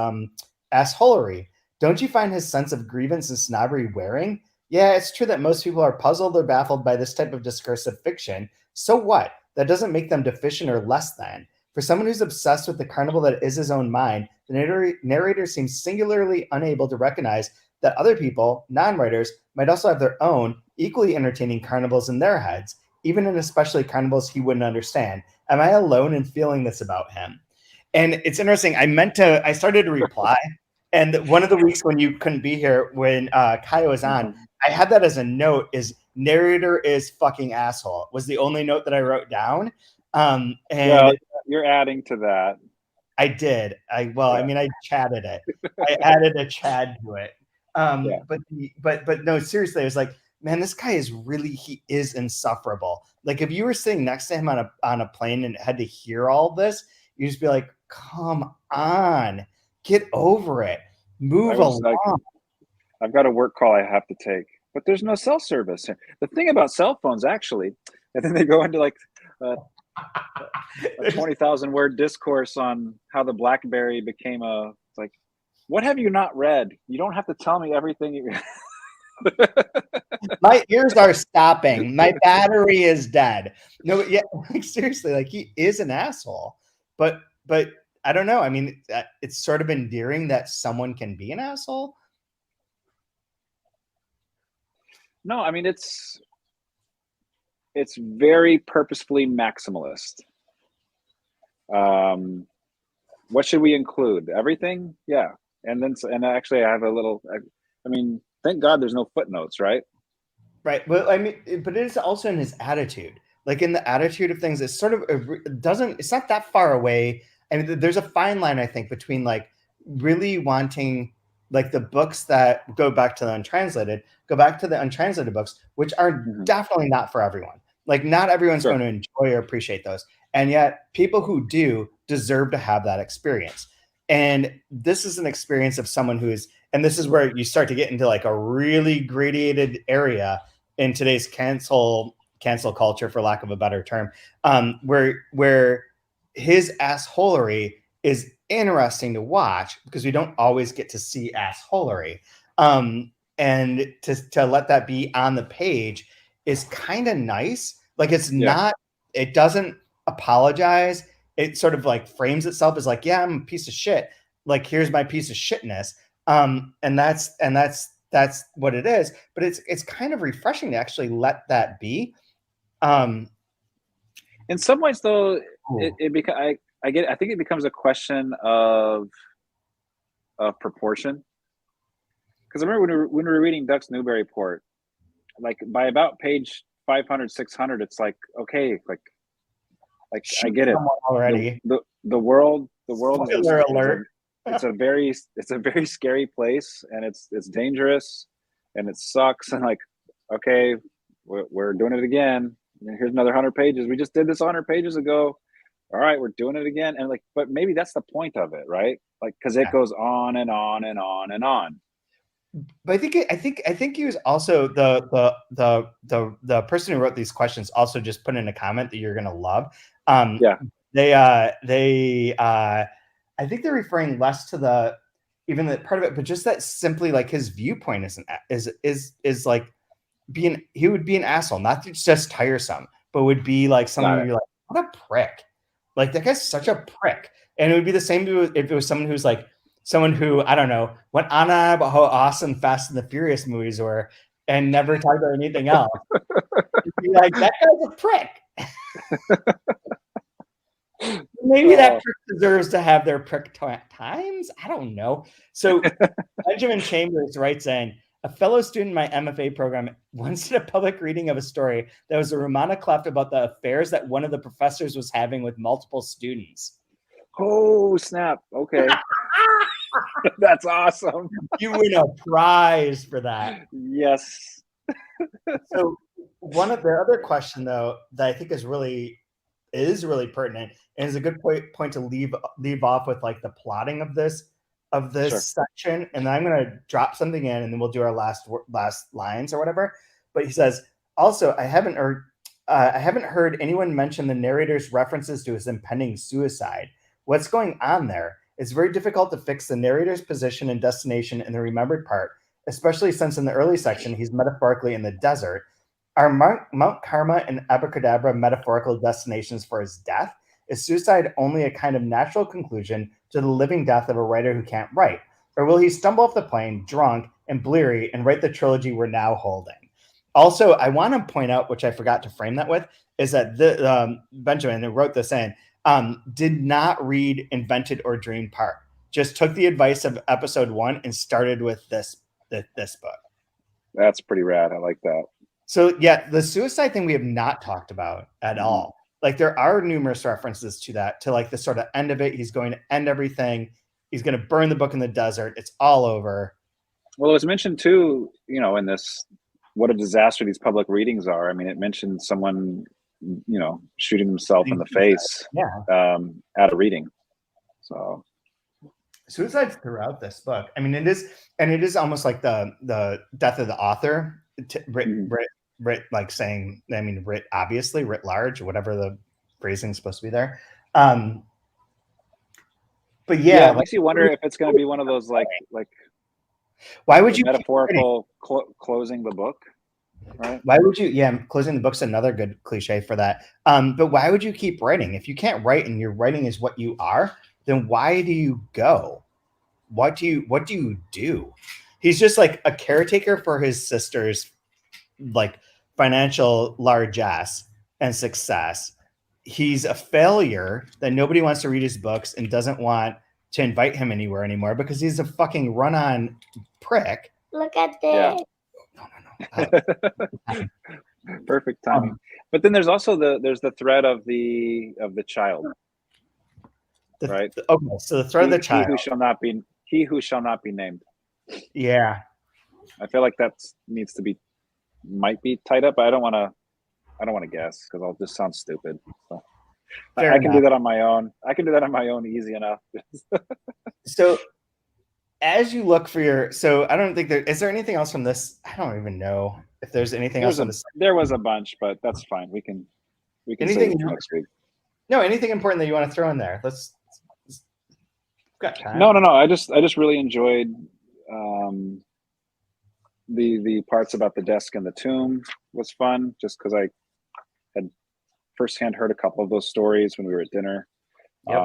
A: assholery. Don't you find his sense of grievance and snobbery wearing? Yeah, it's true that most people are puzzled or baffled by this type of discursive fiction. So what? That doesn't make them deficient or less than. For someone who's obsessed with the carnival that is his own mind, the narrator seems singularly unable to recognize that other people, non-writers, might also have their own, equally entertaining carnivals in their heads, even and especially carnivals he wouldn't understand. Am I alone in feeling this about him? And it's interesting. I started to reply. And one of the weeks when you couldn't be here, when Kai was on, I had that as a note, is narrator is fucking asshole. Was the only note that I wrote down. And
B: you're adding to that.
A: I did. I chatted it. I added a Chad to it. But no, seriously, I was like, man, this guy he is insufferable. Like if you were sitting next to him on a plane and had to hear all this, you'd just be like, come on, get over it. Move along.
B: I've got a work call I have to take, but there's no cell service. The thing about cell phones, actually, and then they go into like a 20,000 word discourse on how the BlackBerry became it's like, what have you not read? You don't have to tell me everything.
A: My ears are stopping. My battery is dead. No, yeah, like seriously, like he is an asshole. But I don't know. I mean, it's sort of endearing that someone can be an asshole.
B: No, I mean it's very purposefully maximalist. what should we include? Everything? Yeah. And actually, I have a little. I mean, thank God there's no footnotes, right?
A: Right. Well, I mean, but it is also in his attitude. Like in the attitude of things, it's sort of it doesn't. It's not that far away. I mean, there's a fine line, I think, between like really wanting like the books that go back to the untranslated, go back to the untranslated books, which are definitely not for everyone. Like not everyone's going to enjoy or appreciate those, and yet people who do deserve to have that experience. And this is an experience of someone who is, and this is where you start to get into like a really gradated area in today's cancel culture, for lack of a better term, where his assholery is interesting to watch because we don't always get to see assholery, and to let that be on the page is kind of nice. Like it's not, it doesn't apologize. It sort of like frames itself as like, yeah, I'm a piece of shit. Like here's my piece of shitness, and that's what it is. But it's kind of refreshing to actually let that be.
B: In some ways, though, I get. I think it becomes a question of proportion. Because I remember when we were reading Ducks Newburyport, like by about page 500, 600, it's like okay, like I get it
A: already.
B: The world
A: Spoiler alert.
B: It's a very scary place, and it's dangerous, and it sucks, and like okay, we're doing it again. And here's another 100 pages. We just did this 100 pages ago. All right, we're doing it again, and like, but maybe that's the point of it, right? Like, because it goes on and on and on and on.
A: But I think he was also the person who wrote these questions also just put in a comment that you're gonna love. I think they're referring less to the even the part of it, but just that simply like his viewpoint is like being, he would be an asshole, not just tiresome, but would be like someone you're like, what a prick. Like that guy's such a prick. And it would be the same if it was someone who's like someone who, I don't know, went on about how awesome Fast and the Furious movies were and never talked about anything else. You'd be like, that guy's a prick. Maybe that prick deserves to have their prick times. I don't know. So Benjamin Chambers writes in, a fellow student in my MFA program once did a public reading of a story that was a roman cleft about the affairs that one of the professors was having with multiple students.
B: Oh, snap. Okay. That's awesome.
A: You win a prize for that.
B: Yes.
A: So one of the other question, though, that I think is really pertinent and is a good point to leave off with, like the plotting of this section, and then I'm going to drop something in, and then we'll do our last lines or whatever. But he says, also, I haven't heard anyone mention the narrator's references to his impending suicide. What's going on there? It's very difficult to fix the narrator's position and destination in the remembered part, especially since in the early section he's metaphorically in the desert. Are Mount Karma and Abracadabra metaphorical destinations for his death? Is suicide only a kind of natural conclusion to the living death of a writer who can't write? Or will he stumble off the plane, drunk and bleary, and write the trilogy we're now holding? Also, I want to point out, which I forgot to frame that with, is that Benjamin, who wrote this in, did not read Invented or Dreamed part. Just took the advice of episode 1 and started with this book.
B: That's pretty rad. I like that.
A: So yeah, the suicide thing we have not talked about at all. Like there are numerous references to that, to like the sort of end of it. He's going to end everything. He's going to burn the book in the desert. It's all over.
B: Well, it was mentioned too, in this, what a disaster these public readings are. I mean, it mentioned someone, shooting himself in the face at a reading. So
A: suicide's throughout this book. I mean, it is almost like the death of the author, writ like saying, I mean, writ obviously, writ large, whatever the phrasing's supposed to be there. But
B: it makes you wonder if it's going to be one of those like
A: why would you
B: metaphorical closing the book, right?
A: Why would you? Yeah, closing the book's another good cliche for that. But why would you keep writing if you can't write and your writing is what you are? Then why do you go? What do you do? He's just like a caretaker for his sister's like financial largesse and success, he's a failure, that nobody wants to read his books and doesn't want to invite him anywhere anymore because he's a fucking run-on prick.
C: Look at this.
B: No. Perfect timing. But then there's also the thread of the child. Right.
A: Okay, so the thread of the child.
B: He who shall not be named.
A: Yeah.
B: I feel like that might be tied up, but I don't want to guess because I'll just sound stupid. So I can do that on my own. Easy enough.
A: So as you look for so I don't think is there anything else from this? I don't even know if there's anything else on this.
B: There was a bunch, but that's fine. We can
A: anything
B: for next week.
A: No, anything important that you want to throw in there? Let's got time.
B: No. I just really enjoyed the parts about the desk and the tomb was fun, just because I had firsthand heard a couple of those stories when we were at dinner.
A: Yep.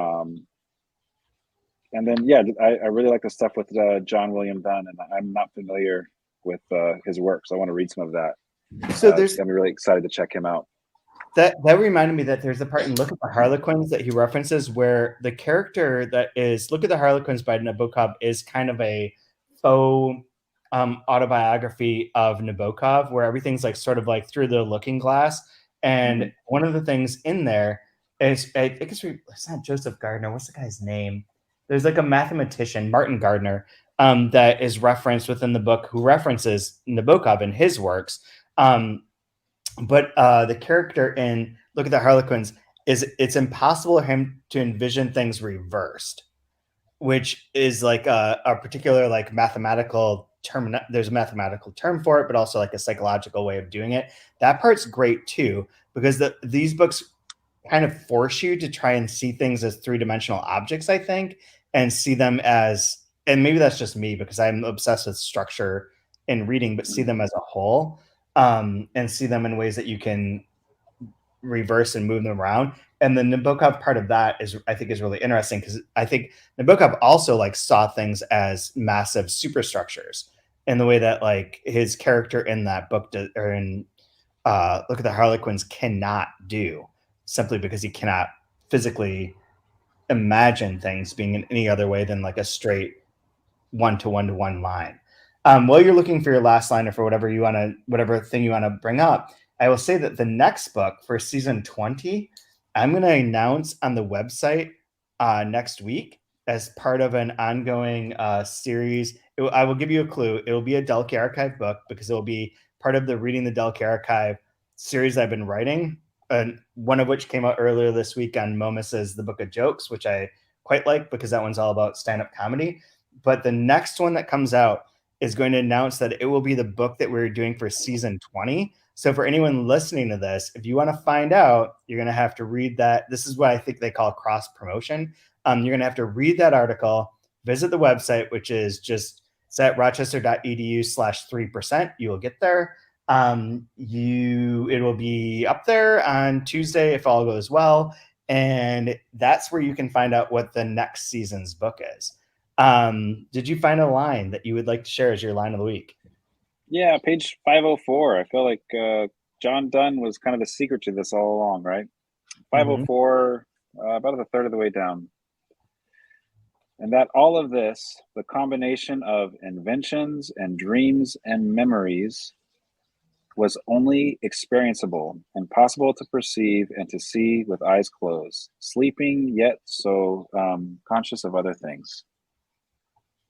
B: And then I really like the stuff with John William Dunn, and I'm not familiar with his work, so I want to read some of that.
A: So
B: I'm really excited to check him out.
A: That reminded me that there's a part in Look at the Harlequins that he references where the character that is Look at the Harlequins by Nabokov is kind of a faux autobiography of Nabokov, where everything's like sort of like through the looking glass. And one of the things in there is, I think it's not Joseph Gardner. What's the guy's name? There's like a mathematician, Martin Gardner, that is referenced within the book, who references Nabokov in his works. But the character in Look at the Harlequins it's impossible for him to envision things reversed, which is like a particular like mathematical term. There's a mathematical term for it, but also like a psychological way of doing it. That part's great too, because these books kind of force you to try and see things as three-dimensional objects, I think, and see them as, and maybe that's just me because I'm obsessed with structure in reading, but see them as a whole, and see them in ways that you can reverse and move them around. And the Nabokov part of that I think is really interesting, because I think Nabokov also like saw things as massive superstructures in the way that like his character in that book or in Look at the Harlequins cannot do, simply because he cannot physically imagine things being in any other way than like a straight one-to-one line. While you're looking for your last line or for whatever thing you want to bring up, I will say that the next book for season 20, I'm going to announce on the website next week as part of an ongoing series. I will give you a clue. It will be a Delkey Archive book, because it will be part of the Reading the Delkey Archive series I've been writing, and one of which came out earlier this week on Momus's The Book of Jokes, which I quite like because that one's all about stand-up comedy. But the next one that comes out is going to announce that it will be the book that we're doing for season 20. So for anyone listening to this, if you want to find out, you're going to have to read that. This is what I think they call cross promotion. You're going to have to read that article, visit the website, which is just at rochester.edu/3%. You will get there. It will be up there on Tuesday if all goes well, and that's where you can find out what the next season's book is. Did you find a line that you would like to share as your line of the week?
B: Yeah, page 504. I feel like John Donne was kind of the secret to this all along, right? 504, about a third of the way down. And that all of this, the combination of inventions and dreams and memories, was only experienceable and possible to perceive and to see with eyes closed, sleeping yet so conscious of other things.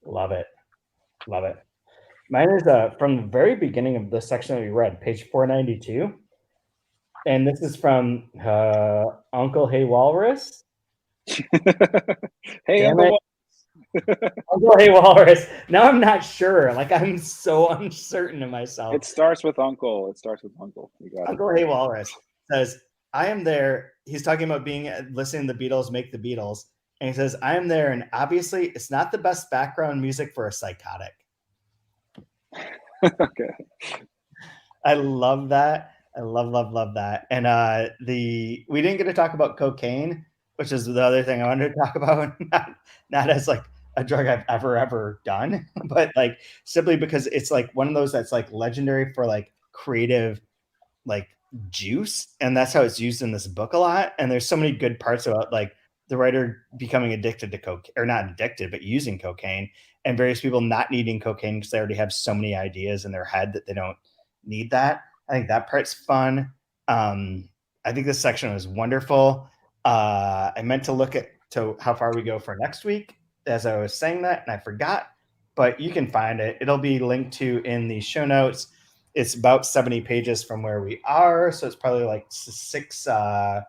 A: Love it. Love it. Mine is from the very beginning of the section that we read, page 492. And this is from Uncle Hey Walrus.
B: Hey, Uncle
A: Uncle Hey Walrus. Now I'm not sure. Like, I'm so uncertain of myself.
B: It starts with Uncle. You got
A: Uncle Hey Walrus says, I am there. He's talking about listening to the Beatles make the Beatles. And he says, I am there. And obviously, it's not the best background music for a psychotic.
B: Okay.
A: I love that. I love that. And we didn't get to talk about cocaine, which is the other thing I wanted to talk about. Not as like a drug I've ever done, but like simply because it's like one of those that's like legendary for like creative, like juice, and that's how it's used in this book a lot. And there's so many good parts about like the writer becoming addicted to cocaine, or not addicted, but using cocaine, and various people not needing cocaine because they already have so many ideas in their head that they don't need that. I think that part's fun. I think this section was wonderful. I meant to look at to how far we go for next week as I was saying that, and I forgot, but you can find it. It'll be linked to in the show notes. It's about 70 pages from where we are, so it's probably like six. I'll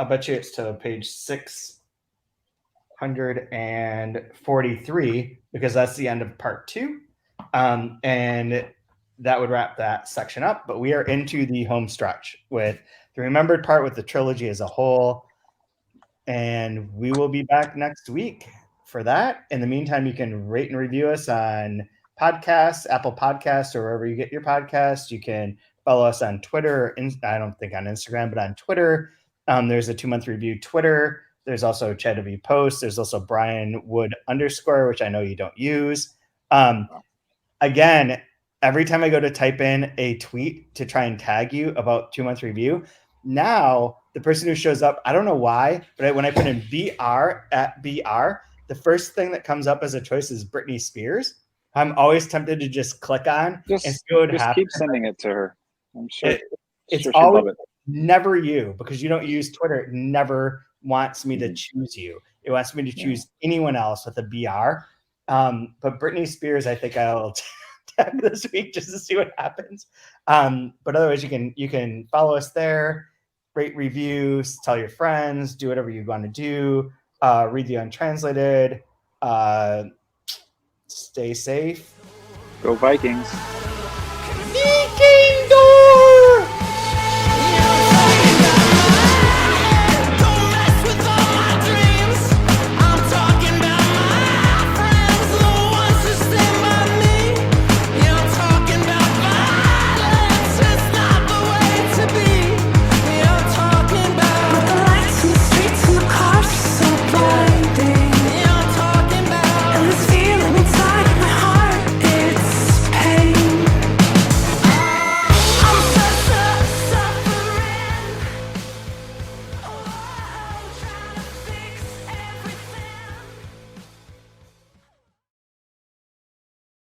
A: bet you it's to page 643 because that's the end of part 2, and that would wrap that section up. But we are into the home stretch with the remembered part with the trilogy as a whole, and we will be back next week for that. In the meantime, you can rate and review us on podcasts, Apple Podcasts, or wherever you get your podcasts. You can follow us on Twitter. I don't think on Instagram, but on Twitter. There's a 2-month review Twitter. There's also Chad W Post. There's also Brian Wood _, which I know you don't use. Again, every time I go to type in a tweet to try and tag you about 2-month review, now the person who shows up, I don't know why, but when I put in BR at BR, the first thing that comes up as a choice is Britney Spears. I'm always tempted to just click on and see what
B: just
A: happens.
B: Keep sending it to her. I'm sure.
A: It's
B: sure
A: always never you, because you don't use Twitter. It never wants me to choose you. It wants me to choose anyone else with a BR. But Britney Spears, I think I'll tag this week just to see what happens. But otherwise, you can follow us there, rate, reviews, tell your friends, do whatever you want to do. Read the Untranslated. Stay safe.
B: Go Vikings.